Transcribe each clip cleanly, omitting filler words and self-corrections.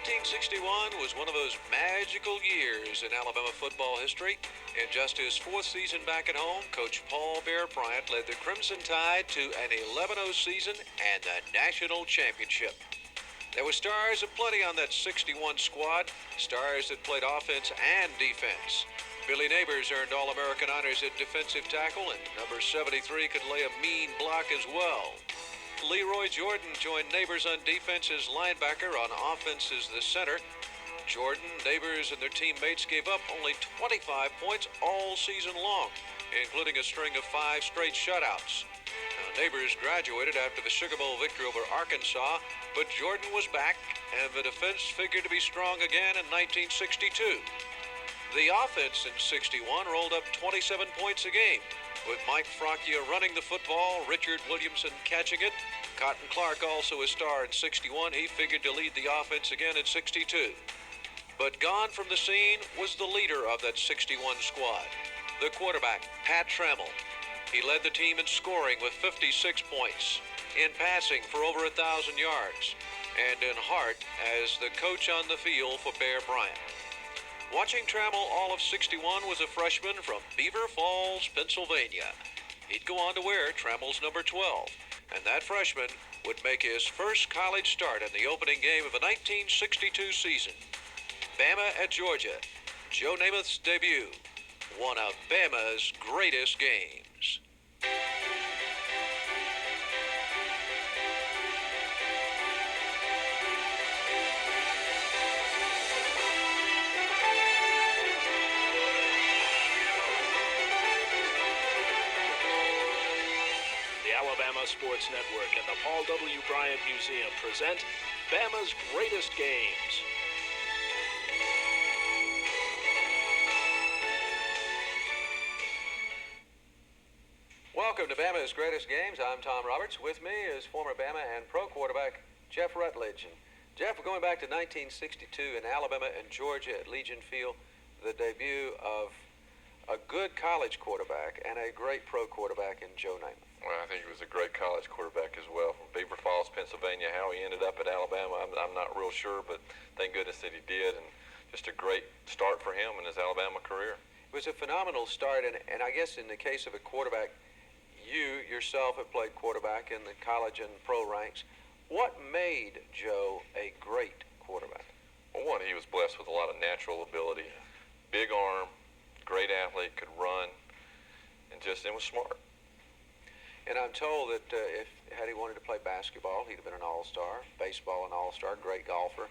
1961 was one of those magical years in Alabama football history. In just his fourth season back at home, Coach Paul Bear Bryant led the Crimson Tide to an 11-0 season and the national championship. There were stars aplenty on that 61 squad, stars that played offense and defense. Billy Neighbors earned All-American honors at defensive tackle, and number 73 could lay a mean block as well. Leroy Jordan joined Neighbors on defense as linebacker, on offense as the center. Jordan, Neighbors, and their teammates gave up only 25 points all season long, including a string of 5 straight shutouts. Now, Neighbors graduated after the Sugar Bowl victory over Arkansas, but Jordan was back, and the defense figured to be strong again in 1962. The offense in 61 rolled up 27 points a game, with Mike Fracchia running the football, Richard Williamson catching it. Cotton Clark also a star in 61. He figured to lead the offense again in 62. But gone from the scene was the leader of that 61 squad, the quarterback, Pat Trammell. He led the team in scoring with 56 points, in passing for over 1,000 yards, and in heart as the coach on the field for Bear Bryant. Watching Trammell all of 61 was a freshman from Beaver Falls, Pennsylvania. He'd go on to wear Trammell's number 12, and that freshman would make his first college start in the opening game of the 1962 season. Bama at Georgia, Joe Namath's debut, one of Bama's greatest games. Alabama Sports Network and the Paul W. Bryant Museum present Bama's Greatest Games. Welcome to Bama's Greatest Games. I'm Tom Roberts. With me is former Bama and pro quarterback Jeff Rutledge. And Jeff, we're going back to 1962 in Alabama and Georgia at Legion Field, the debut of a good college quarterback and a great pro quarterback in Joe Namath. Well, I think he was a great college quarterback as well from Beaver Falls, Pennsylvania. How he ended up at Alabama, I'm not real sure, but thank goodness that he did, and just a great start for him in his Alabama career. It was a phenomenal start, and I guess in the case of a quarterback, you yourself have played quarterback in the college and pro ranks. What made Joe a great quarterback? Well, one, he was blessed with a lot of natural ability. Big arm, great athlete, could run, and was smart. And I'm told that had he wanted to play basketball, he'd have been an all-star, baseball an all-star, great golfer,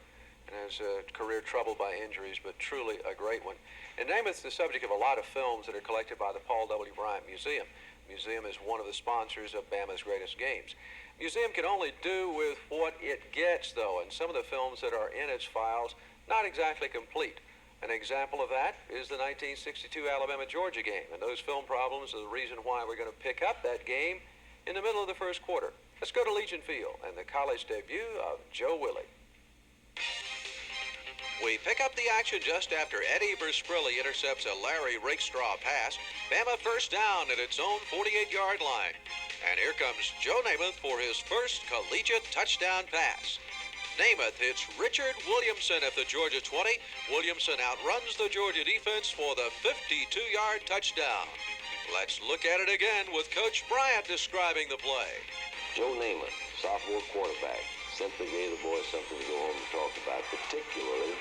and his career troubled by injuries, but truly a great one. And Namath's the subject of a lot of films that are collected by the Paul W. Bryant Museum. The museum is one of the sponsors of Bama's Greatest Games. Museum can only do with what it gets, though, and some of the films that are in its files, not exactly complete. An example of that is the 1962 Alabama-Georgia game, and those film problems are the reason why we're going to pick up that game in the middle of the first quarter. Let's go to Legion Field and the college debut of Joe Willie. We pick up the action just after Eddie Bersprilli intercepts a Larry Rakestraw pass. Bama first down at its own 48-yard line. And here comes Joe Namath for his first collegiate touchdown pass. Namath hits Richard Williamson at the Georgia 20. Williamson outruns the Georgia defense for the 52-yard touchdown. Let's look at it again with Coach Bryant describing the play. Joe Namath, sophomore quarterback, simply gave the boys something to go home and talk about, particularly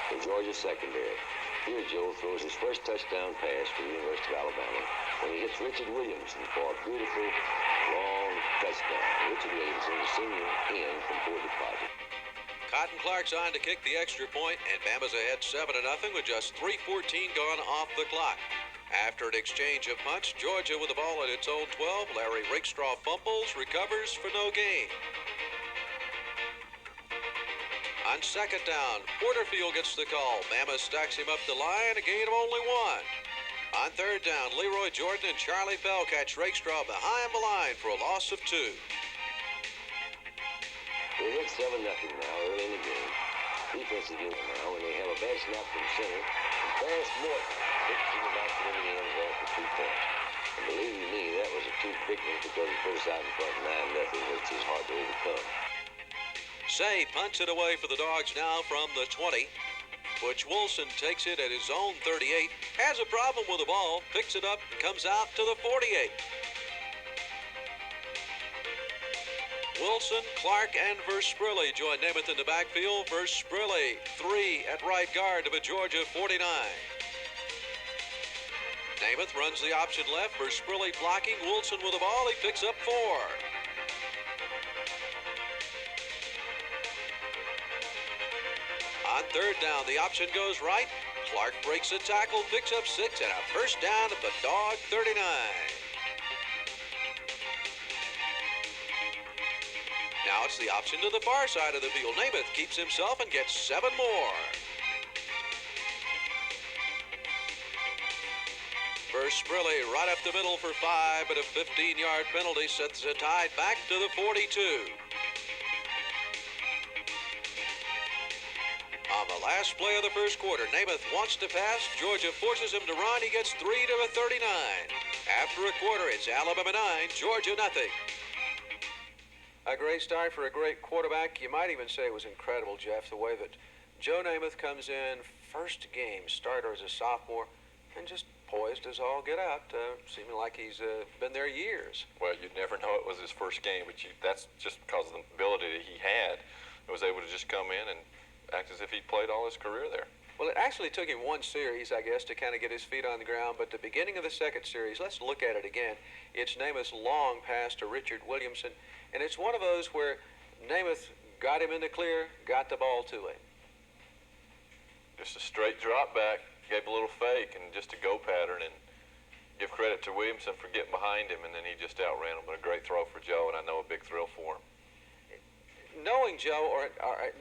the Georgia secondary. Here Joe throws his first touchdown pass for the University of Alabama when he hits Richard Williamson for a beautiful, long touchdown. Richard Williamson, the senior end from Fort Deposit. Cotton Clark's on to kick the extra point, and Bama's ahead 7-0 with just 3:14 gone off the clock. After an exchange of punts, Georgia with the ball at its own 12. Larry Rakestraw fumbles, recovers for no gain. On second down, Porterfield gets the call. Bama stacks him up the line, a gain of only 1. On third down, Leroy Jordan and Charlie Bell catch Rakestraw behind the line for a loss of 2. They're at 7-0 now, early in the game. Defense is doing now, and they have a bad snap from center. And Ferris Morton hits in the back of the end zone for 2 points. And believe you me, that was a too big one because he put us out in front 9-0, which is hard to overcome. Say punts it away for the Dogs now from the 20. Butch Wilson takes it at his own 38, has a problem with the ball, picks it up, and comes out to the 48. Wilson, Clark, and Versprilli join Namath in the backfield. Versprilli, 3 at right guard of a Georgia 49. Namath runs the option left. Versprilli blocking. Wilson with the ball. He picks up 4. On third down, the option goes right. Clark breaks the tackle, picks up 6, and a first down at the Dog 39. Now it's the option to the far side of the field. Namath keeps himself and gets 7 more. Versprilli right up the middle for 5, but a 15-yard penalty sets the Tide back to the 42. On the last play of the first quarter, Namath wants to pass. Georgia forces him to run. He gets 3 to the 39. After a quarter, it's Alabama 9, Georgia nothing. A great start for a great quarterback. You might even say it was incredible, Jeff, the way that Joe Namath comes in, first game, starter as a sophomore, and just poised as all get out, seeming like he's been there years. Well, you'd never know it was his first game, but that's just because of the ability that he had. He was able to just come in and act as if he'd played all his career there. Well, it actually took him one series, I guess, to kind of get his feet on the ground, but the beginning of the second series, let's look at it again. It's Namath's long pass to Richard Williamson, and it's one of those where Namath got him in the clear, got the ball to him. Just a straight drop back, gave a little fake, and just a go pattern, and give credit to Williamson for getting behind him, and then he just outran him. But a great throw for Joe, and I know a big thrill for him. Knowing Joe, or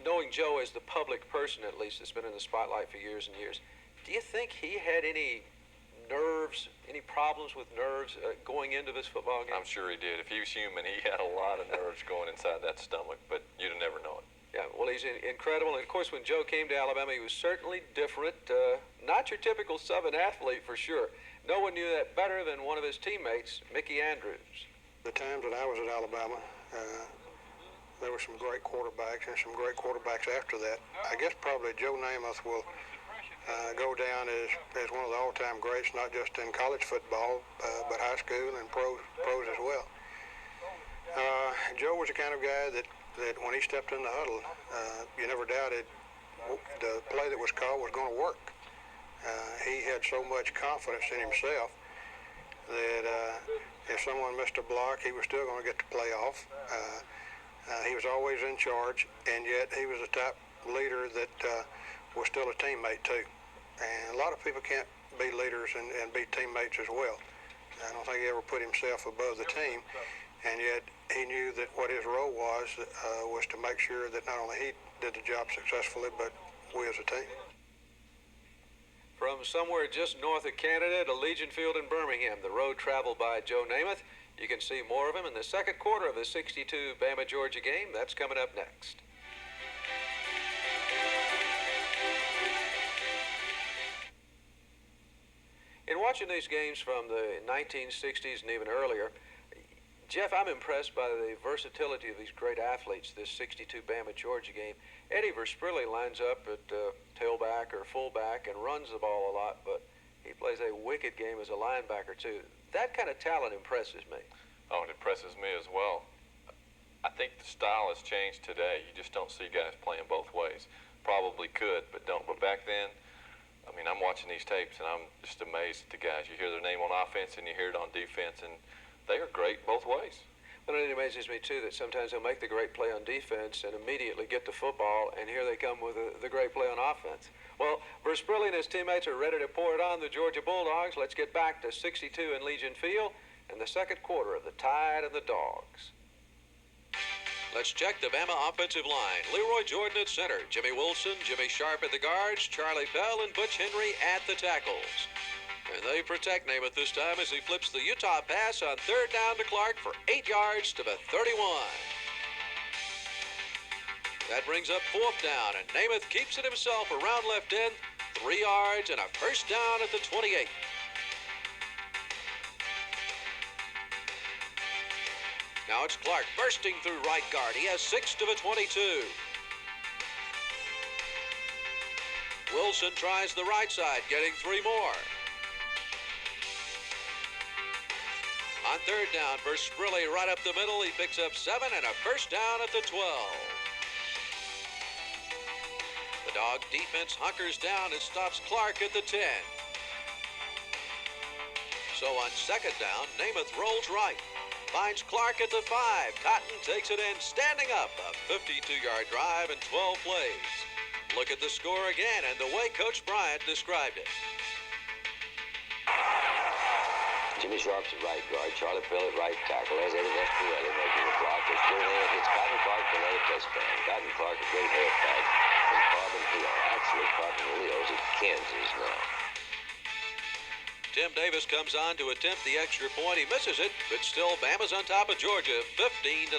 knowing Joe as the public person, at least, that's been in the spotlight for years and years, do you think he had any nerves, any problems with nerves going into this football game? I'm sure he did. If he was human, he had a lot of nerves going inside that stomach, but you'd have never known it. Yeah, well, he's incredible. And, of course, when Joe came to Alabama, he was certainly different. Not your typical Southern athlete, for sure. No one knew that better than one of his teammates, Mickey Andrews. The times that I was at Alabama, there were some great quarterbacks and some great quarterbacks after that. I guess probably Joe Namath will go down as one of the all-time greats, not just in college football, but high school and pros as well. Joe was the kind of guy that when he stepped in the huddle, you never doubted the play that was called was going to work. He had so much confidence in himself that if someone missed a block, he was still going to get the play off. He was always in charge, and yet he was a type leader that was still a teammate too. And a lot of people can't be leaders and be teammates as well. I don't think he ever put himself above the team, and yet he knew that what his role was to make sure that not only he did the job successfully, but we as a team. From somewhere just north of Canada to Legion Field in Birmingham, the road traveled by Joe Namath. You can see more of him in the second quarter of the 62 Bama-Georgia game. That's coming up next. In watching these games from the 1960s and even earlier, Jeff, I'm impressed by the versatility of these great athletes, this 62 Bama-Georgia game. Eddie Versprilli lines up at tailback or fullback and runs the ball a lot, but he plays a wicked game as a linebacker, too. That kind of talent impresses me. Oh, it impresses me as well. I think the style has changed today. You just don't see guys playing both ways. Probably could, but don't. But back then, I mean, I'm watching these tapes, and I'm just amazed at the guys. You hear their name on offense, and you hear it on defense, and they are great both ways. Well, it amazes me, too, that sometimes they'll make the great play on defense and immediately get the football, and here they come with the great play on offense. Well, Versprilli and his teammates are ready to pour it on the Georgia Bulldogs. Let's get back to 62 in Legion Field and the second quarter of the Tide and the Dogs. Let's check the Bama offensive line. Leroy Jordan at center, Jimmy Wilson, Jimmy Sharp at the guards, Charlie Bell and Butch Henry at the tackles. And they protect Namath this time as he flips the Utah pass on third down to Clark for 8 yards to the 31. That brings up fourth down, and Namath keeps it himself around left end, 3 yards and a first down at the 28. Now it's Clark bursting through right guard. He has 6 to the 22. Wilson tries the right side, getting 3 more. On third down, Versprilli right up the middle. He picks up 7 and a first down at the 12. The Dog defense hunkers down and stops Clark at the 10. So on second down, Namath rolls right. Finds Clark at the 5. Cotton takes it in, standing up. A 52-yard drive in 12 plays. Look at the score again and the way Coach Bryant described it. Jimmy Sharp's at right guard. Charlie Pell at right tackle. There's Eddie Vesparelli making the block. There's Joe Namath hits Cotton Clark for another touchdown. Cotton Clark, a great halfback from Carbon Hill. Actually, Carbon Hill's at Kansas now. Tim Davis comes on to attempt the extra point. He misses it, but still Bama's on top of Georgia, 15-0.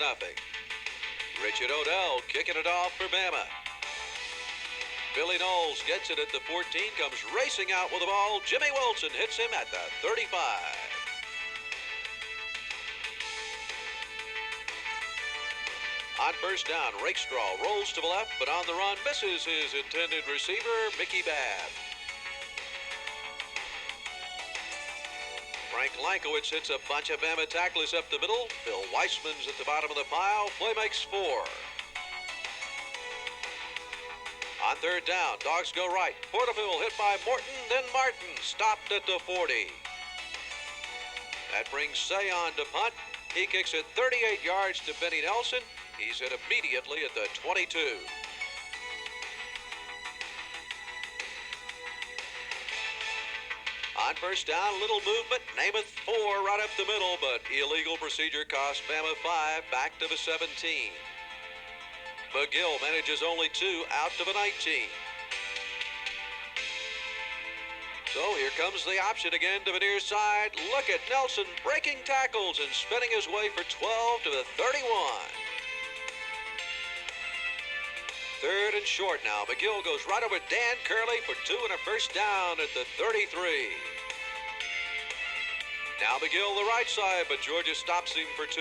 Richard Odell kicking it off for Bama. Billy Knowles gets it at the 14, comes racing out with the ball. Jimmy Wilson hits him at the 35. On first down, Rakestraw rolls to the left, but on the run misses his intended receiver, Mickey Babb. Frank Lankowitz hits a bunch of Bama tacklers up the middle. Bill Weissman's at the bottom of the pile. Play makes 4. On third down, Dogs go right. Porterfield hit by Morton, then Martin stopped at the 40. That brings Sayon to punt. He kicks it 38 yards to Benny Nelson. He's hit immediately at the 22. On first down, little movement. Namath 4 right up the middle, but illegal procedure cost Bama 5 back to the 17. McGill manages only 2 out to the 19. So here comes the option again to the near side. Look at Nelson breaking tackles and spinning his way for 12 to the 31. Third and short now. McGill goes right over Dan Curley for 2 and a first down at the 33. Now McGill the right side, but Georgia stops him for 2.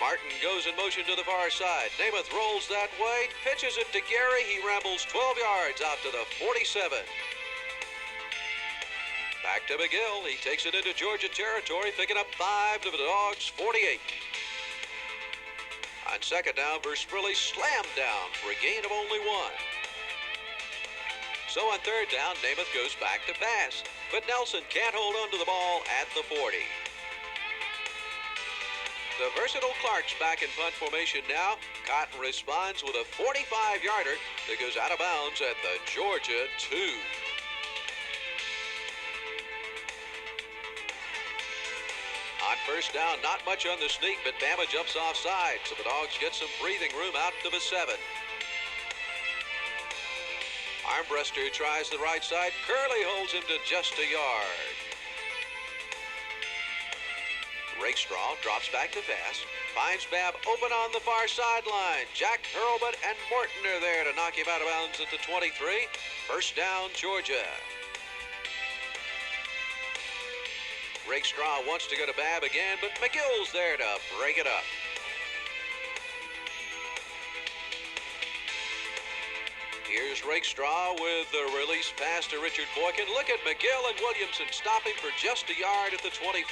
Martin goes in motion to the far side. Namath rolls that way, pitches it to Gary. He rambles 12 yards out to the 47. Back to McGill. He takes it into Georgia territory, picking up 5 to the Dogs' 48. On second down, Versprilli slammed down for a gain of only 1. So on third down, Namath goes back to pass, but Nelson can't hold on to the ball at the 40. The versatile Clark's back in punt formation now. Cotton responds with a 45-yarder that goes out of bounds at the Georgia 2. On first down, not much on the sneak, but Bama jumps offside, so the Dogs get some breathing room out to the 7. Armbruster tries the right side. Curley holds him to just a yard. Rakestraw drops back to pass. Finds Babb open on the far sideline. Jack Hurlbut and Morton are there to knock him out of bounds at the 23. First down, Georgia. Rakestraw wants to go to Babb again, but McGill's there to break it up. Here's Rakestraw with the release pass to Richard Boykin. Look at McGill and Williamson stopping for just a yard at the 24.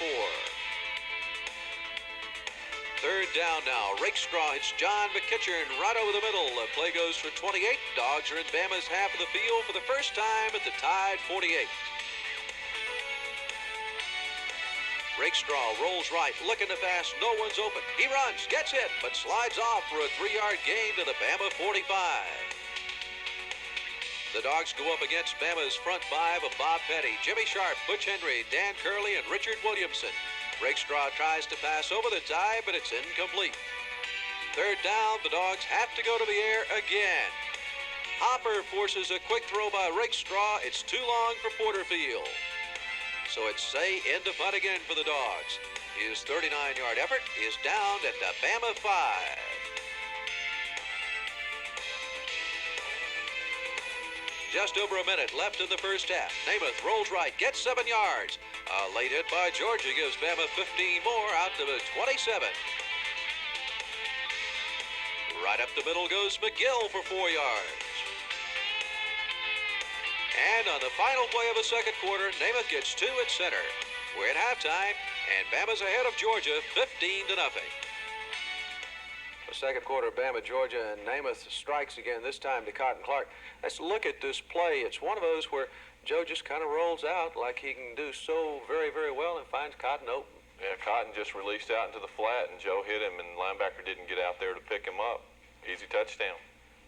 Third down now. Rakestraw hits John McKitchern right over the middle. The play goes for 28. Dogs are in Bama's half of the field for the first time at the tied 48. Rakestraw rolls right, looking to pass. No one's open. He runs, gets hit, but slides off for a 3-yard gain to the Bama 45. The Dogs go up against Bama's front 5 of Bob Petty, Jimmy Sharp, Butch Henry, Dan Curley, and Richard Williamson. Rakestraw tries to pass over the tie, but it's incomplete. Third down, the Dogs have to go to the air again. Hopper forces a quick throw by Rakestraw. It's too long for Porterfield. So it's Say into punt again for the Dogs. His 39-yard effort is down at the Bama 5. Just over a minute left in the first half. Namath rolls right, gets 7 yards. A late hit by Georgia gives Bama 15 more out to the 27. Right up the middle goes McGill for 4 yards. And on the final play of the second quarter, Namath gets 2 at center. We're at halftime, and Bama's ahead of Georgia 15-0. The second quarter, Bama, Georgia, and Namath strikes again, this time to Cotton Clark. Let's look at this play. It's one of those where Joe just kind of rolls out like he can do so very, very well and finds Cotton open. Yeah, Cotton just released out into the flat, and Joe hit him, and the linebacker didn't get out there to pick him up. Easy touchdown.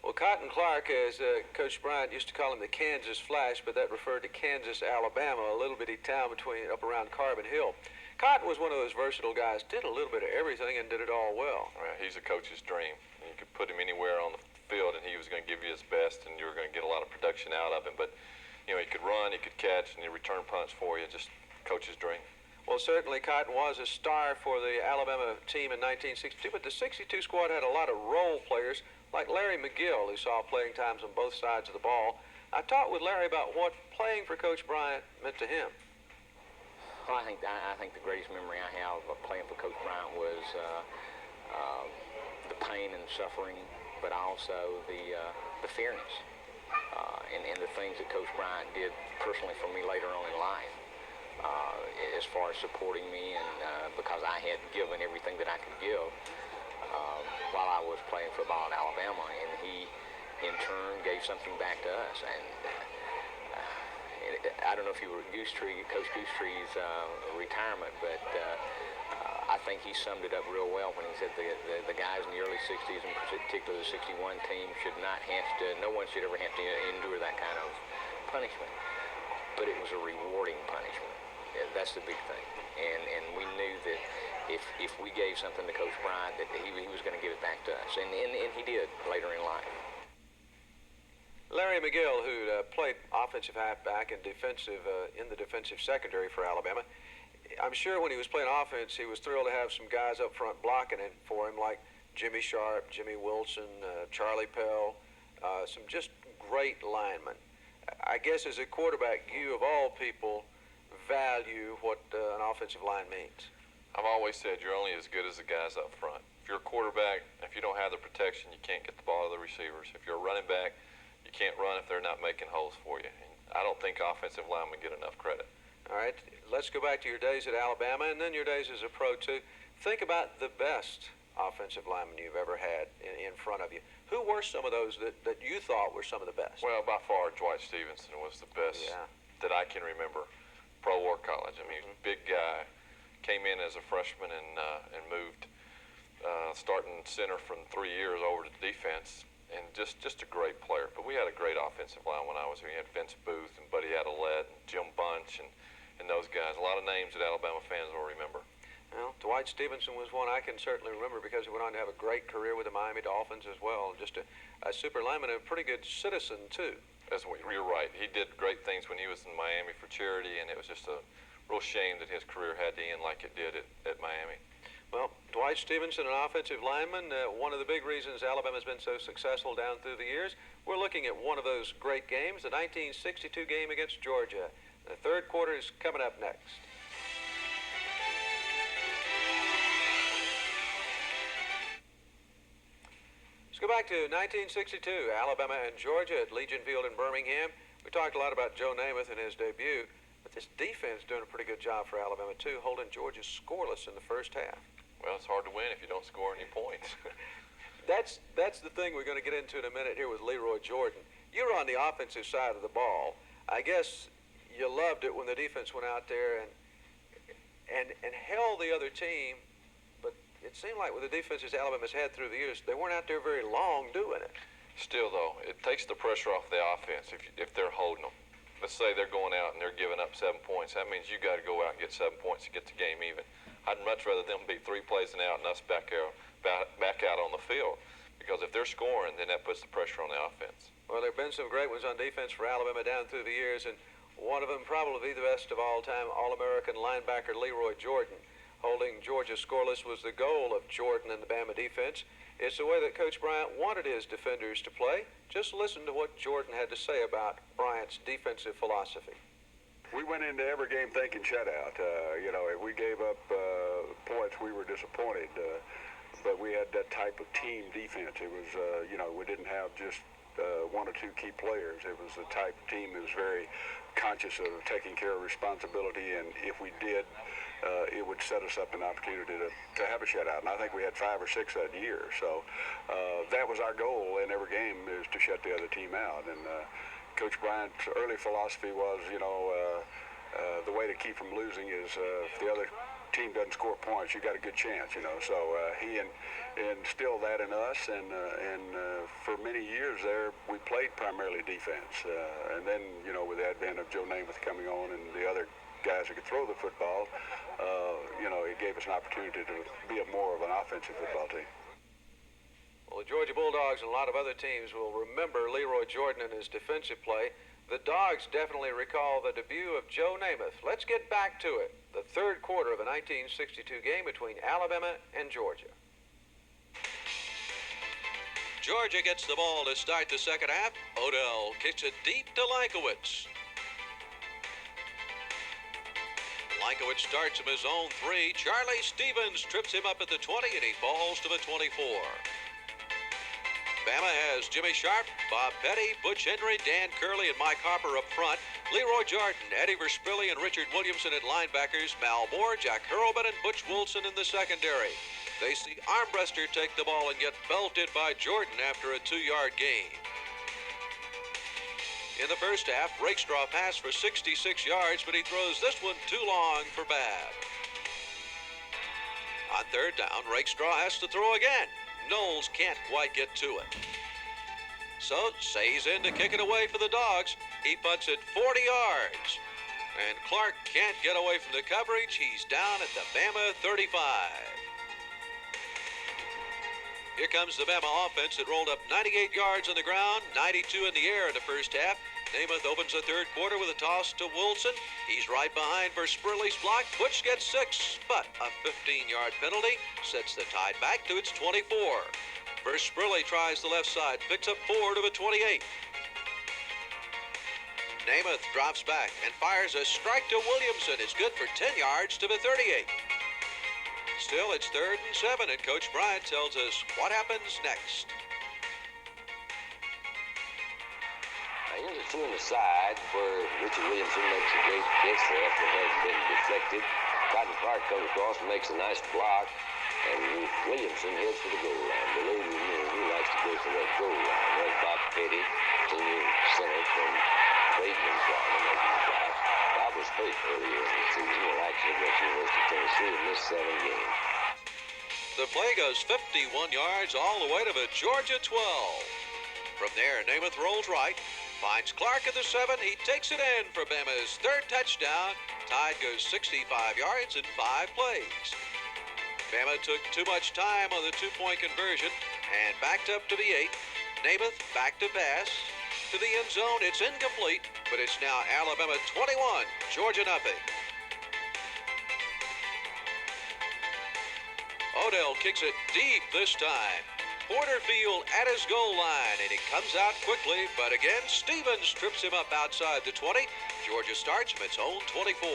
Well, Cotton Clark, as Coach Bryant used to call him the Kansas Flash, but that referred to Kansas, Alabama, a little bitty town up around Carbon Hill. Cotton was one of those versatile guys, did a little bit of everything and did it all well. Yeah, he's a coach's dream. You could put him anywhere on the field, and he was going to give you his best, and you were going to get a lot of production out of him. But, you know, he could run, he could catch, and he'd return punts for you. Just coach's dream. Well, certainly Cotton was a star for the Alabama team in 1962, but the 62 squad had a lot of role players, like Larry McGill, who saw playing times on both sides of the ball. I talked with Larry about what playing for Coach Bryant meant to him. Well, I think the greatest memory I have of playing for Coach Bryant was the pain and suffering, but also the fairness and the things that Coach Bryant did personally for me later on in life, as far as supporting me and because I had given everything that I could give while I was playing football in Alabama, and he in turn gave something back to us. And I don't know if you were at Coach Goosetree's retirement, but I think he summed it up real well when he said the guys in the early 60s, and particularly the 61 team, no one should ever have to endure that kind of punishment. But it was a rewarding punishment. That's the big thing. And we knew that if we gave something to Coach Bryant, that he was going to give it back to us. And he did later in life. Larry McGill, who played offensive halfback and in the defensive secondary for Alabama, I'm sure when he was playing offense, he was thrilled to have some guys up front blocking it for him, like Jimmy Sharp, Jimmy Wilson, Charlie Pell, some just great linemen. I guess as a quarterback, you of all people value what an offensive line means. I've always said you're only as good as the guys up front. If you're a quarterback, if you don't have the protection, you can't get the ball to the receivers. If you're a running back, you can't run if they're not making holes for you. And I don't think offensive linemen get enough credit. All right, let's go back to your days at Alabama and then your days as a pro, too. Think about the best offensive linemen you've ever had in front of you. Who were some of those that you thought were some of the best? Well, by far, Dwight Stevenson was the best that I can remember. Pro War College. I mean, he was a big guy. Came in as a freshman and moved starting center from 3 years over to defense, and just a great player. But we had a great offensive line when I was here. We had Vince Booth and Buddy Adelette and Jim Bunch and those guys. A lot of names that Alabama fans will remember. Well, Dwight Stevenson was one I can certainly remember because he went on to have a great career with the Miami Dolphins as well. Just a super lineman and a pretty good citizen, too. You're right. He did great things when he was in Miami for charity, and it was just a real shame that his career had to end like it did at Miami. Well, Dwight Stevenson, an offensive lineman, one of the big reasons Alabama's been so successful down through the years. We're looking at one of those great games, the 1962 game against Georgia. The third quarter is coming up next. Let's go back to 1962, Alabama and Georgia at Legion Field in Birmingham. We talked a lot about Joe Namath in his debut, but this defense doing a pretty good job for Alabama, too, holding Georgia scoreless in the first half. Well, it's hard to win if you don't score any points. That's the thing we're going to get into in a minute here with Leroy Jordan. You were on the offensive side of the ball. I guess you loved it when the defense went out there and held the other team. It seemed like with the defenses Alabama's had through the years, they weren't out there very long doing it. Still, though, it takes the pressure off the offense if they're holding them. Let's say they're going out and they're giving up 7 points. That means you got to go out and get 7 points to get the game even. I'd much rather them be 3 plays and out and us back out on the field. Because if they're scoring, then that puts the pressure on the offense. Well, there have been some great ones on defense for Alabama down through the years, and one of them probably the best of all time, All-American linebacker Leroy Jordan. Holding Georgia scoreless was the goal of Jordan and the Bama defense. It's the way that Coach Bryant wanted his defenders to play. Just listen to what Jordan had to say about Bryant's defensive philosophy. We went into every game thinking shutout. If we gave up points, we were disappointed. But we had that type of team defense. It was, we didn't have just one or two key players. It was a type of team that was very conscious of taking care of responsibility, and if we did, it would set us up an opportunity to have a shutout. And I think we had 5 or 6 that year. So that was our goal in every game, is to shut the other team out. And Coach Bryant's early philosophy was, the way to keep from losing is if the other team doesn't score points, you got a good chance, So he instilled that in us, and for many years there, we played primarily defense. And then, with the advent of Joe Namath coming on and the other guys who could throw the football, it gave us an opportunity to be more of an offensive football team. Well, the Georgia Bulldogs and a lot of other teams will remember Leroy Jordan and his defensive play. The Dogs definitely recall the debut of Joe Namath. Let's get back to it. The third quarter of a 1962 game between Alabama and Georgia. Georgia gets the ball to start the second half. Odell kicks it deep to Lankowitz. Lankowitz starts from his own 3. Charlie Stevens trips him up at the 20, and he falls to the 24. Bama has Jimmy Sharp, Bob Petty, Butch Henry, Dan Curley, and Mike Harper up front. Leroy Jordan, Eddie Verspilli, and Richard Williamson at linebackers. Mal Moore, Jack Hurlbut, and Butch Wilson in the secondary. They see Armbruster take the ball and get belted by Jordan after a 2-yard gain. In the first half, Rakestraw passed for 66 yards, but he throws this one too long for Babb. On third down, Rakestraw has to throw again. Knowles can't quite get to it. So Say's in to kick it away for the Dogs. He punts it 40 yards. And Clark can't get away from the coverage. He's down at the Bama 35. Here comes the Bama offense that rolled up 98 yards on the ground, 92 in the air in the first half. Namath opens the third quarter with a toss to Wilson. He's right behind for Spurley's block. Butch gets 6, but a 15-yard penalty sets the Tide back to its 24. Spurley tries the left side, picks up 4 to the 28. Namath drops back and fires a strike to Williamson. It's good for 10 yards to the 38. Still, it's 3rd and 7, and Coach Bryant tells us what happens next. Here's a 2 on the side where Richard Williamson makes a great catch. The effort has been deflected. Cotton Clark comes across and makes a nice block. And Williamson heads for the goal line. Believe me, he likes to go for that goal line. There's Bob Petty, senior center from Braden, Florida, making the block. Bob was hurt earlier in the season when actually went to University of Tennessee and missed 7 games. The play goes 51 yards all the way to the Georgia 12. From there, Namath rolls right. Finds Clark at the 7. He takes it in for Bama's 3rd touchdown. Tide goes 65 yards in 5 plays. Bama took too much time on the 2-point conversion and backed up to the 8. Namath back to pass. To the end zone, it's incomplete, but it's now Alabama 21, Georgia nothing. Odell kicks it deep this time. Porterfield at his goal line, and he comes out quickly, but again, Stevens trips him up outside the 20. Georgia starts from its own 24.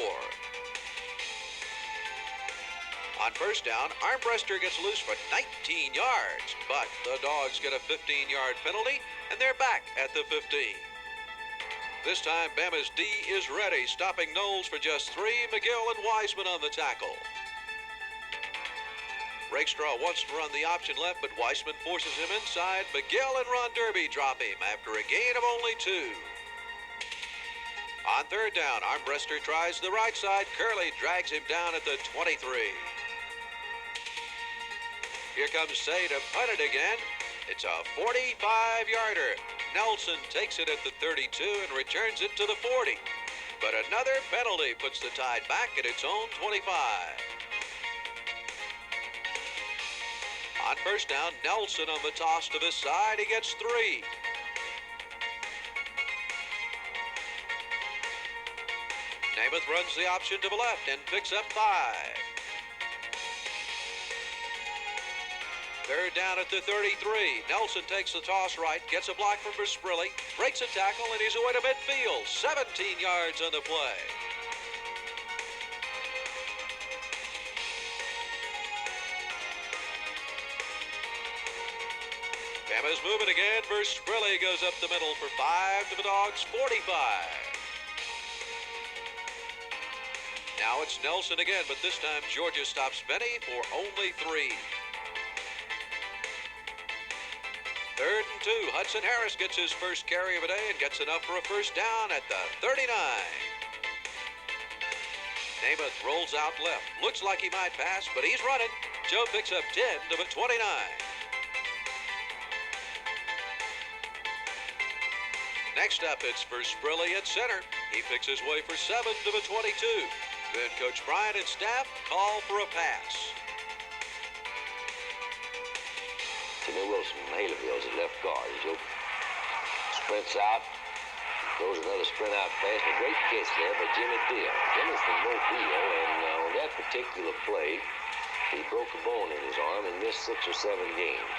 On first down, Armbruster gets loose for 19 yards, but the Dogs get a 15-yard penalty, and they're back at the 15. This time, Bama's D is ready, stopping Knowles for just 3. McGill and Wiseman on the tackle. Rakestraw wants to run the option left, but Weissman forces him inside. McGill and Ron Derby drop him after a gain of only 2. On third down, Armbruster tries the right side. Curley drags him down at the 23. Here comes Say to punt it again. It's a 45-yarder. Nelson takes it at the 32 and returns it to the 40. But another penalty puts the Tide back at its own 25. On first down, Nelson on the toss to the side. He gets 3. Namath runs the option to the left and picks up 5. Third down at the 33. Nelson takes the toss right, gets a block from Versprilli, breaks a tackle, and he's away to midfield. 17 yards on the play. Bama's moving again. Sprilly goes up the middle for 5 to the Dogs, 45. Now it's Nelson again, but this time Georgia stops Benny for only 3. 3rd and 2. Hudson Harris gets his first carry of the day and gets enough for a first down at the 39. Namath rolls out left. Looks like he might pass, but he's running. Joe picks up 10 to the 29. Next up, it's for Sprilly at center. He picks his way for 7 to the 22. Then Coach Bryant and staff call for a pass. Timmy Wilson, Haleyville's at left guard. Joe sprints out, throws another sprint out pass. A great catch there by Jimmy Deal. Jimmy's from Mobile, and on that particular play, he broke a bone in his arm and missed 6 or 7 games.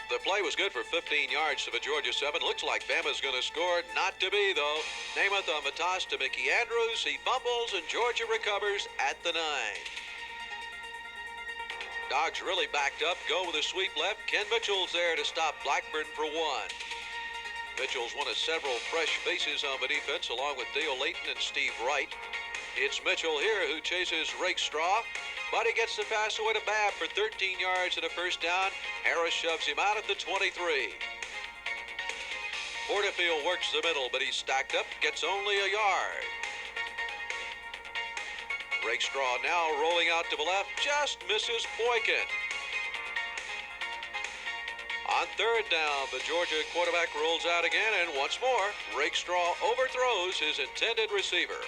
The play was good for 15 yards to the Georgia 7. Looks like Bama's going to score. Not to be, though. Namath on the toss to Mickey Andrews. He fumbles, and Georgia recovers at the 9. Dogs really backed up, go with a sweep left. Ken Mitchell's there to stop Blackburn for 1. Mitchell's one of several fresh faces on the defense, along with Dale Layton and Steve Wright. It's Mitchell here who chases Rakestraw, but he gets the pass away to Babb for 13 yards and a first down. Harris shoves him out at the 23. Porterfield works the middle, but he's stacked up, gets only a yard. Rakestraw now rolling out to the left, just misses Boykin. On 3rd down, the Georgia quarterback rolls out again, and once more, Rakestraw overthrows his intended receiver.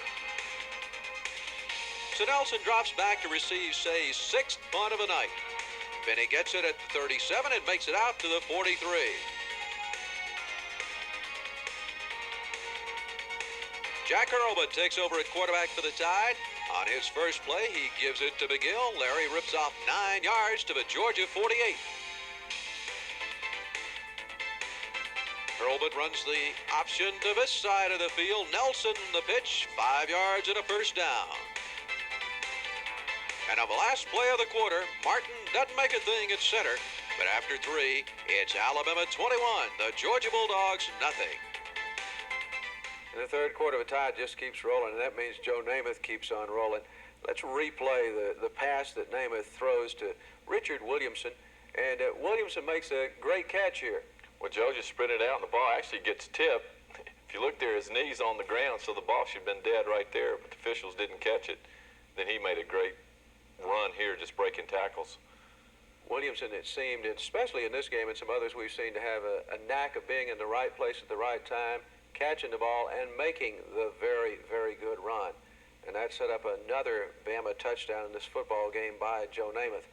So Nelson drops back to receive, say, 6th punt of the night. Benny gets it at the 37 and makes it out to the 43. Jack Hurlbut takes over at quarterback for the Tide. On his first play, he gives it to McGill. Larry rips off 9 yards to the Georgia 48. Hurlbut runs the option to this side of the field. Nelson the pitch, 5 yards and a first down. And on the last play of the quarter, Martin doesn't make a thing at center, but after 3, it's Alabama 21, the Georgia Bulldogs nothing. And the third quarter, the Tide just keeps rolling, and that means Joe Namath keeps on rolling. Let's replay the pass that Namath throws to Richard Williamson, and Williamson makes a great catch here. Well, Joe just sprinted out, and the ball actually gets tipped. If you look there, his knee's on the ground, so the ball should have been dead right there, but the officials didn't catch it. Then he made a great run here, just breaking tackles. Williamson, it seemed, especially in this game and some others we've seen, to have a knack of being in the right place at the right time, catching the ball and making the very, very good run. And that set up another Bama touchdown in this football game by Joe Namath.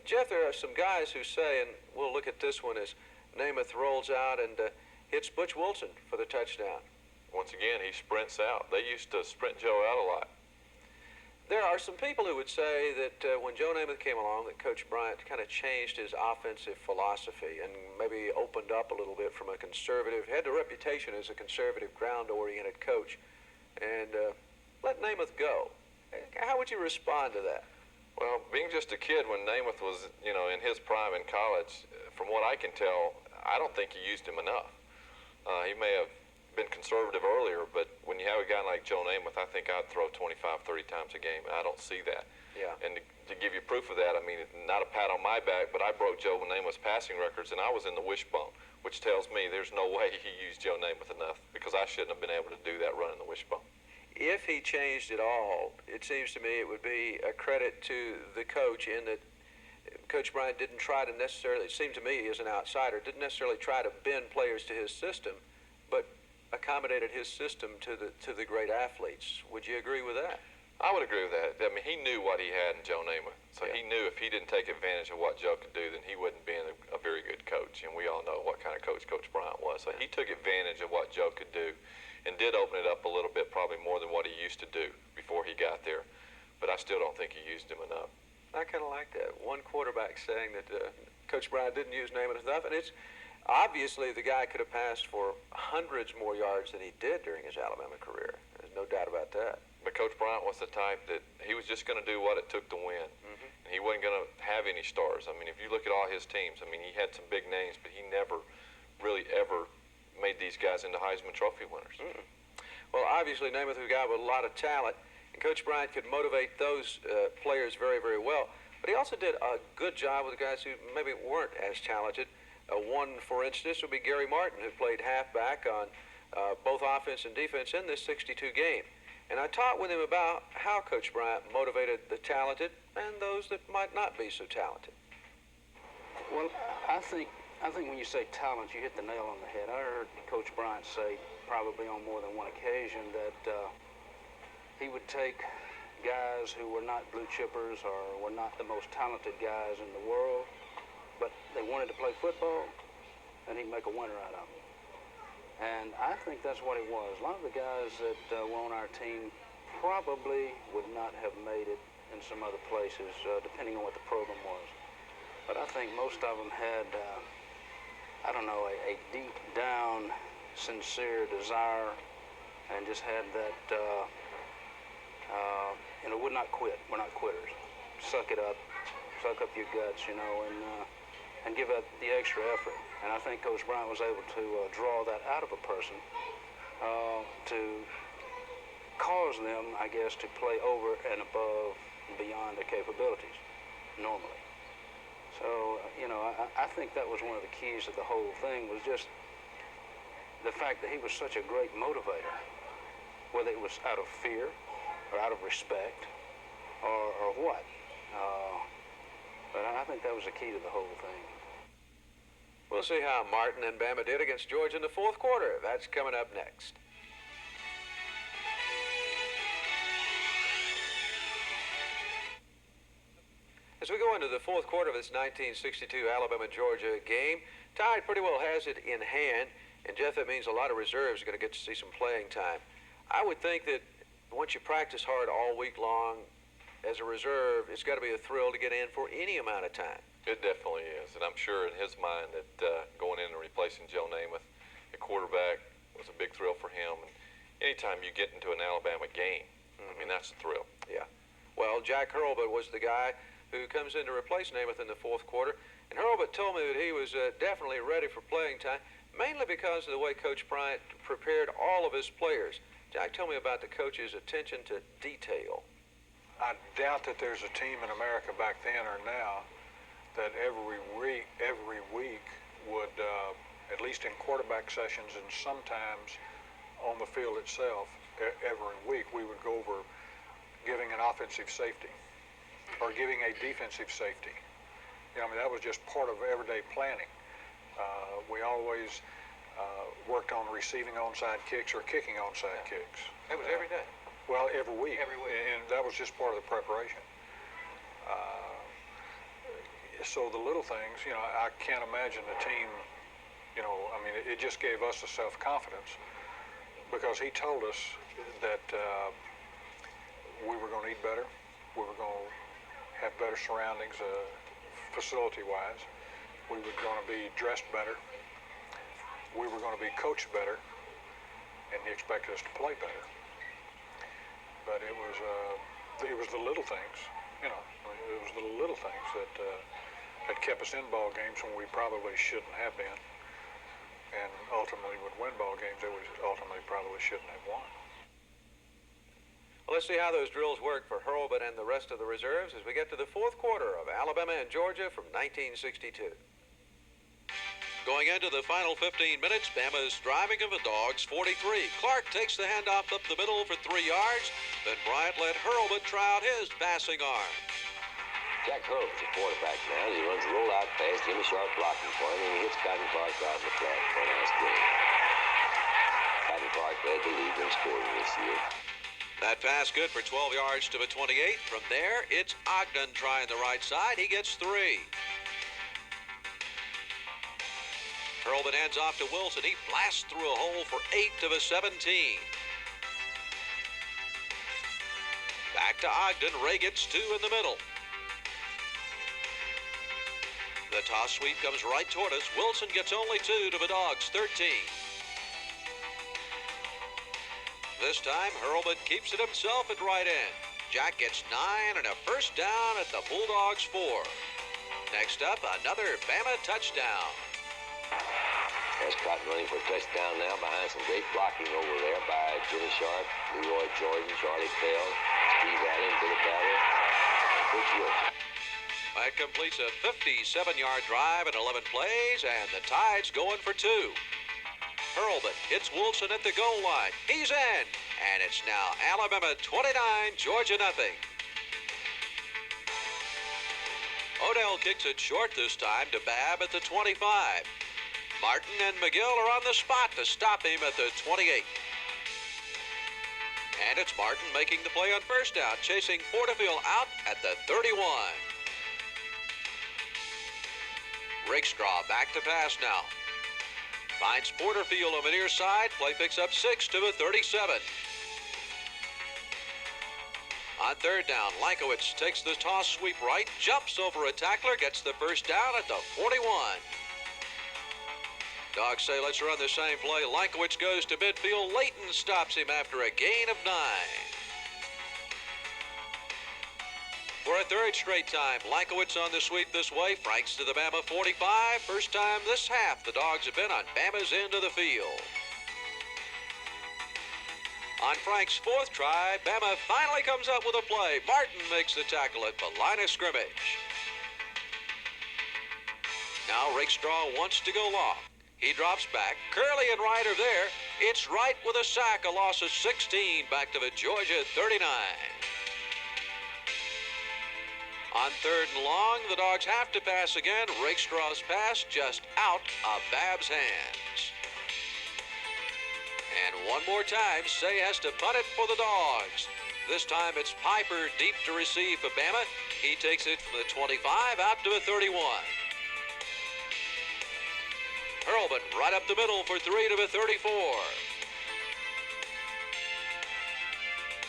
Jeff, there are some guys who say, and we'll look at this one as Namath rolls out and hits Butch Wilson for the touchdown. Once again, he sprints out. They used to sprint Joe out a lot. There are some people who would say that when Joe Namath came along, that Coach Bryant kind of changed his offensive philosophy and maybe opened up a little bit from a conservative, had a reputation as a conservative, ground-oriented coach, and let Namath go. How would you respond to that? Well, being just a kid when Namath was, in his prime in college, from what I can tell, I don't think he used him enough. He may have been conservative earlier, but when you have a guy like Joe Namath, I think I'd throw 25, 30 times a game, and I don't see that. Yeah. And to give you proof of that, I mean, not a pat on my back, but I broke Joe Namath's passing records, and I was in the wishbone, which tells me there's no way he used Joe Namath enough, because I shouldn't have been able to do that running the wishbone. If he changed it all, it seems to me it would be a credit to the coach in that Coach Bryant didn't try to necessarily, it seemed to me as an outsider, didn't necessarily try to bend players to his system, but accommodated his system to the great athletes. Would you agree with that? I would agree with that. I mean, he knew what he had in Joe Namath. So Yeah. he knew if he didn't take advantage of what Joe could do, then he wouldn't be a very good coach. And we all know what kind of coach Coach Bryant was. So he took advantage of what Joe could do and did open it up a little bit, probably more than what he used to do before he got there. But I still don't think he used him enough. I kind of like that. One quarterback saying that Coach Bryant didn't use Namath enough, and it's obviously the guy could have passed for hundreds more yards than he did during his Alabama career. There's no doubt about that. But Coach Bryant was the type that he was just going to do what it took to win. And he wasn't going to have any stars. I mean, if you look at all his teams, I mean, he had some big names, but he never really ever made these guys into Heisman Trophy winners. Well, obviously, Namath was a guy with a lot of talent, and Coach Bryant could motivate those players very, very well. But he also did a good job with the guys who maybe weren't as talented. One, for instance, would be Gary Martin, who played halfback on both offense and defense in this 62 game. And I talked with him about how Coach Bryant motivated the talented and those that might not be so talented. Well, I think when you say talent, you hit the nail on the head. I heard Coach Bryant say probably on more than one occasion that he would take guys who were not blue chippers or were not the most talented guys in the world, but they wanted to play football, and he'd make a winner out of them. And I think that's what it was. A lot of the guys that were on our team probably would not have made it in some other places, depending on what the program was. But I think most of them had, I don't know, a deep down, sincere desire, and just had that, would not quit. We're not quitters. Suck it up, suck up your guts, and give it the extra effort. And I think Coach Bryant was able to draw that out of a person to cause them, I guess, to play over and above and beyond their capabilities normally. So, I think that was one of the keys of the whole thing, was just the fact that he was such a great motivator, whether it was out of fear or out of respect or what. But I think that was the key to the whole thing. We'll see how Martin and Bama did against Georgia in the fourth quarter. That's coming up next. As we go into the fourth quarter of this 1962 Alabama-Georgia game, Tide pretty well has it in hand. And, Jeff, that means a lot of reserves are going to get to see some playing time. I would think that once you practice hard all week long as a reserve, it's got to be a thrill to get in for any amount of time. It definitely is, and I'm sure in his mind that going in and replacing Joe Namath at quarterback was a big thrill for him. And anytime you get into an Alabama game, I mean, that's a thrill. Yeah. Well, Jack Hurlbut was the guy who comes in to replace Namath in the fourth quarter, and Hurlbut told me that he was definitely ready for playing time, mainly because of the way Coach Bryant prepared all of his players. Jack told me about the coach's attention to detail. I doubt that there's a team in America back then or now that every week would, at least in quarterback sessions and sometimes on the field itself, every week we would go over giving an offensive safety or giving a defensive safety. That was just part of everyday planning. We always worked on receiving onside kicks or kicking onside kicks. It was every day. Well, every week. Every week. And that was just part of the preparation. So the little things, I can't imagine the team, it just gave us the self-confidence because he told us that we were going to eat better, we were going to have better surroundings facility-wise, we were going to be dressed better, we were going to be coached better, and he expected us to play better. But it was the little things, it was the little things that kept us in ball games when we probably shouldn't have been, and ultimately would win ball games that we ultimately probably shouldn't have won. Well, let's see how those drills work for Hurlbut and the rest of the reserves as we get to the fourth quarter of Alabama and Georgia from 1962. Going into the final 15 minutes, Bama's driving of the Dogs 43. Clark takes the handoff up the middle for 3 yards. Then Bryant let Hurlbut try out his passing arm. Jack Hurlbut's the quarterback now. He runs a roll-out pass. Jimmy Sharp blocking for him, and he hits Cotton Clark out in the flat for a nice game. Cotton Clark led the league in scoring this year. That pass good for 12 yards to the 28. From there, it's Ogden trying the right side. He gets 3. Hurlbut hands off to Wilson. He blasts through a hole for 8 to the 17. Back to Ogden. Ray gets 2 in the middle. The toss sweep comes right toward us. Wilson gets only 2 to the Dogs' 13. This time, Hurlbut keeps it himself at right end. Jack gets 9 and a first down at the Bulldogs 4. Next up, another Bama touchdown. There's Cotton running for a touchdown now behind some great blocking over there by Jimmy Sharp, Leroy Jordan, Charlie Pell, Steve Allen, Billy Ballard, and Coach Wilson. That completes a 57-yard drive in 11 plays, and the Tide's going for 2. Hurlbut hits Wilson at the goal line. He's in, and it's now Alabama 29, Georgia nothing. Odell kicks it short this time to Babb at the 25. Martin and McGill are on the spot to stop him at the 28. And it's Martin making the play on first down, chasing Porterfield out at the 31. Rakestraw back to pass now. Finds Porterfield on the near side. Play picks up 6 to the 37. On third down, Lankowitz takes the toss sweep right, jumps over a tackler, gets the first down at the 41. Dogs say let's run the same play. Lankowitz goes to midfield. Layton stops him after a gain of 9. For a third straight time, Lankowitz on the sweep this way. Franks to the Bama 45. First time this half the Dogs have been on Bama's end of the field. On Frank's fourth try, Bama finally comes up with a play. Martin makes the tackle at the line of scrimmage. Now Rakestraw wants to go long. He drops back. Curley and Wright are there. It's Wright with a sack, a loss of 16, back to the Georgia 39. On third and long, the Dogs have to pass again. Rakestraw's pass just out of Babb's hands. And one more time, Say has to punt it for the Dogs. This time it's Piper deep to receive for Bama. He takes it from the 25 out to the 31. Hurlbut right up the middle for 3 to the 34.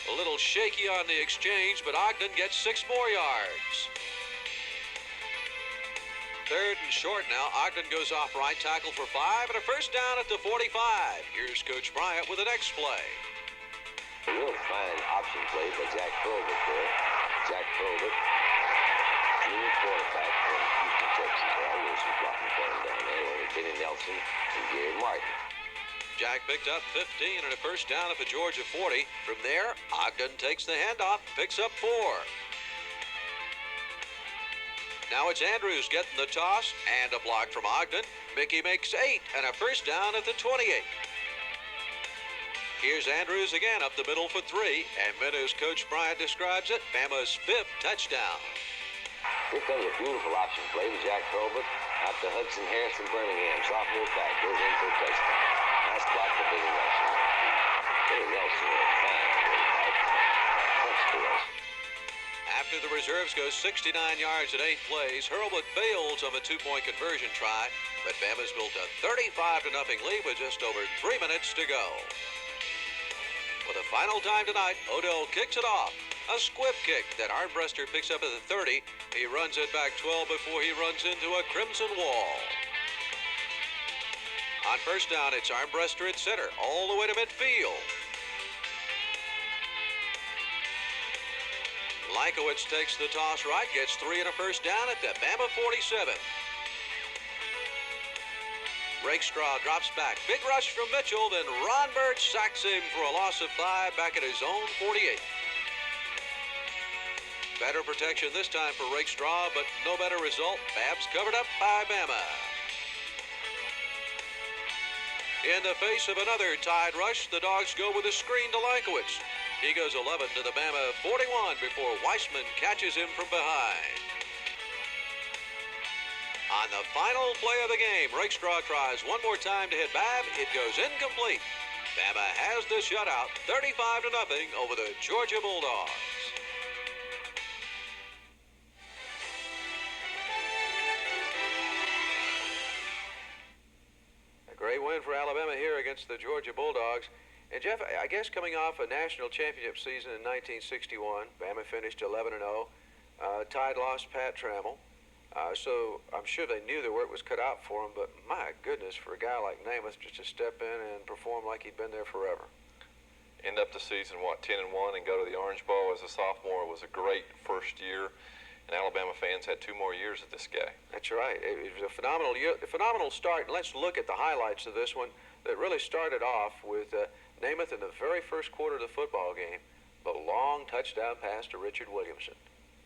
A little shaky on the exchange, but Ogden gets 6 more yards. Third and short now. Ogden goes off right tackle for 5 and a first down at the 45. Here's Coach Bryant with the next play. A real fine option play by Jack Hurlbut there. Jack Hurlbut, junior quarterback from Houston, Texas. Well, there's some blocking for him down there. Benny Nelson and Gary Martin. Jack picked up 15 and a first down at the Georgia 40. From there, Ogden takes the handoff and picks up 4. Now it's Andrews getting the toss and a block from Ogden. Mickey makes 8 and a first down at the 28. Here's Andrews again up the middle for 3. And then as Coach Bryant describes it, Bama's 5th touchdown. Here comes a beautiful option play with Jack Hurlbut out to Hudson Harrison Birmingham. Sophomore back goes in for a touchdown. Nice block for Billy Nelson. Billy Nelson with a fine quarterback. Thanks to Nelson. After the reserves go 69 yards at 8 plays, Hurlbut fails on the 2-point conversion try, but Bama's built a 35-0 lead with just over 3 minutes to go. For the final time tonight, Odell kicks it off. A squib kick that Armbruster picks up at the 30. He runs it back 12 before he runs into a crimson wall. On first down, it's Armbruster at center, all the way to midfield. Lankowitz takes the toss right, gets 3 and a first down at the Bama 47. Rakestraw drops back. Big rush from Mitchell, then Ron Birch sacks him for a loss of 5 back at his own 48. Better protection this time for Rakestraw, but no better result. Babb's covered up by Bama. In the face of another Tide rush, the Dogs go with a screen to Lankowitz. He goes 11 to the Bama 41 before Weissman catches him from behind. On the final play of the game, Rakestraw tries one more time to hit Babb. It goes incomplete. Bama has the shutout, 35-0 over the Georgia Bulldogs. A great win for Alabama here against the Georgia Bulldogs. And Jeff, I guess coming off a national championship season in 1961, Bama finished 11-0. Tide lost Pat Trammell. So I'm sure they knew their work was cut out for them, but my goodness, for a guy like Namath just to step in and perform like he'd been there forever. end up the season, 10-1, and go to the Orange Bowl as a sophomore. It was a great first year, and Alabama fans had 2 more years of this guy. That's right. It was a phenomenal start. And let's look at the highlights of this one that really started off with Namath in the very first quarter of the football game, the long touchdown pass to Richard Williamson.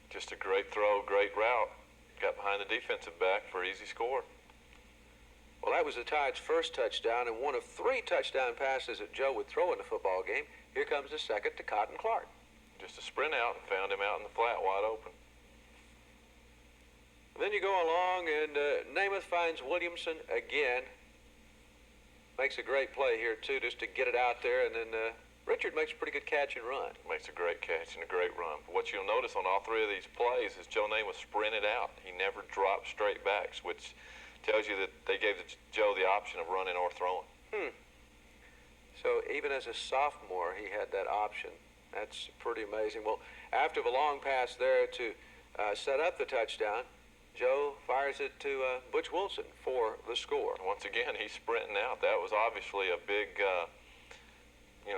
Just a great throw, great route. Got behind the defensive back for an easy score. Well, that was the Tide's first touchdown and one of 3 touchdown passes that Joe would throw in the football game. Here comes the second to Cotton Clark. Just a sprint out and found him out in the flat wide open. Then you go along and Namath finds Williamson again. Makes a great play here, too, just to get it out there. And then Richard makes a pretty good catch and run. Makes a great catch and a great run. But what you'll notice on all 3 of these plays is Joe Namath sprinted out. He never dropped straight backs, which tells you that they gave Joe the option of running or throwing. So even as a sophomore, he had that option. That's pretty amazing. Well, after the long pass there to set up the touchdown, Joe fires it to Butch Wilson for the score. Once again, he's sprinting out. That was obviously a big,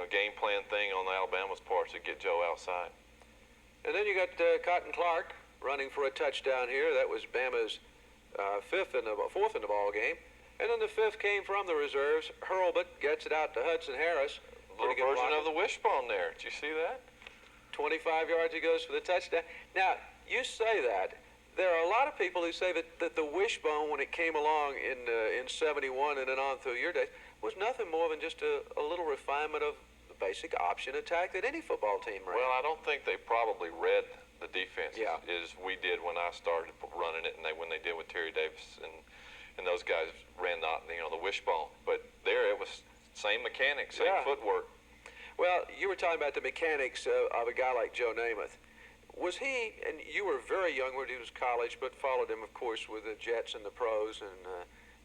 game plan thing on Alabama's part to get Joe outside. And then you got Cotton Clark running for a touchdown here. That was Bama's fourth in the ball game. And then the 5th came from the reserves. Hurlbut gets it out to Hudson Harris. Little version of the wishbone there. Did you see that? 25 yards he goes for the touchdown. Now, you say that. There are a lot of people who say that the wishbone, when it came along in 71 and then on through your days, was nothing more than just a little refinement of the basic option attack that any football team ran. Well, I don't think they probably read the defense as we did when I started running it, and when they did with Terry Davis and those guys ran the wishbone. But there it was same mechanics, same footwork. Well, you were talking about the mechanics of a guy like Joe Namath. Was he, and you were very young when he was college, but followed him, of course, with the Jets and the pros and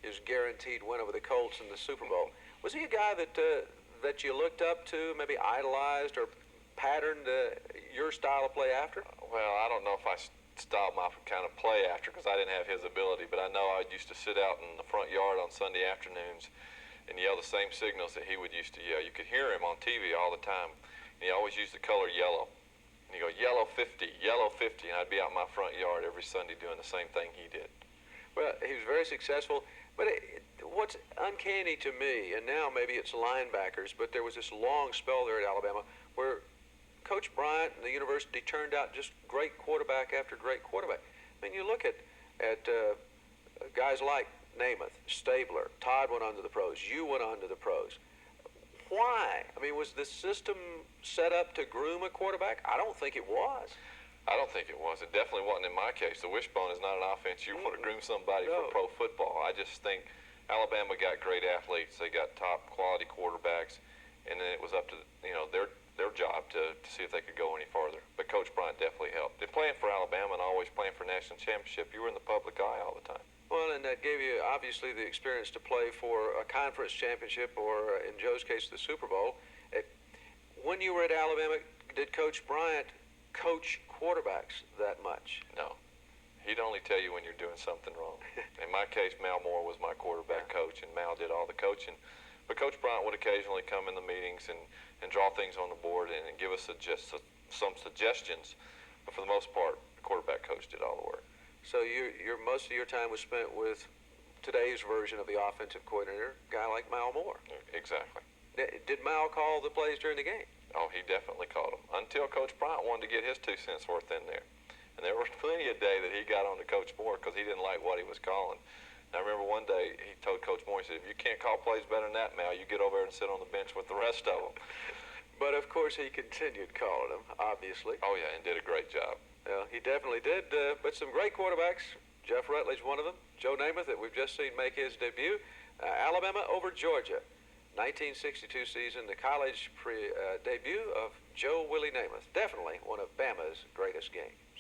his guaranteed win over the Colts in the Super Bowl. Was he a guy that you looked up to, maybe idolized or patterned your style of play after? Well, I don't know if I styled my kind of play after because I didn't have his ability, but I know I used to sit out in the front yard on Sunday afternoons and yell the same signals that he would used to yell. You could hear him on TV all the time, and he always used the color yellow. And he'd go, yellow 50, and I'd be out in my front yard every Sunday doing the same thing he did. Well, he was very successful, but what's uncanny to me, and now maybe it's linebackers, but there was this long spell there at Alabama where Coach Bryant and the university turned out just great quarterback after great quarterback. I mean, you look at guys like Namath, Stabler, Todd went on to the pros, you went on to the pros. Why? I mean, was the system set up to groom a quarterback? I don't think it was. I don't think it was. It definitely wasn't in my case. The wishbone is not an offense you want to groom somebody for pro football. I just think Alabama got great athletes. They got top quality quarterbacks, and then it was up to their job to see if they could go any farther. But Coach Bryant definitely helped. And playing for Alabama and always playing for national championship, you were in the public eye all the time. Well, and that gave you, obviously, the experience to play for a conference championship or, in Joe's case, the Super Bowl. When you were at Alabama, did Coach Bryant coach quarterbacks that much? No. He'd only tell you when you're doing something wrong. In my case, Mal Moore was my quarterback coach, and Mal did all the coaching. But Coach Bryant would occasionally come in the meetings and draw things on the board and give us some suggestions. But for the most part, the quarterback coach did all the work. So most of your time was spent with today's version of the offensive coordinator, a guy like Mal Moore. Exactly. Did Mal call the plays during the game? Oh, he definitely called them. Until Coach Bryant wanted to get his 2 cents worth in there. And there was plenty of day that he got on to Coach Moore because he didn't like what he was calling. And I remember one day he told Coach Moore, he said, if you can't call plays better than that, Mal, you get over there and sit on the bench with the rest of them. But, of course, he continued calling them, obviously. Oh, yeah, and did a great job. Well, he definitely did, but some great quarterbacks. Jeff Rutledge, one of them. Joe Namath, that we've just seen make his debut. Alabama over Georgia. 1962 season, the college debut of Joe Willie Namath. Definitely one of Bama's greatest games.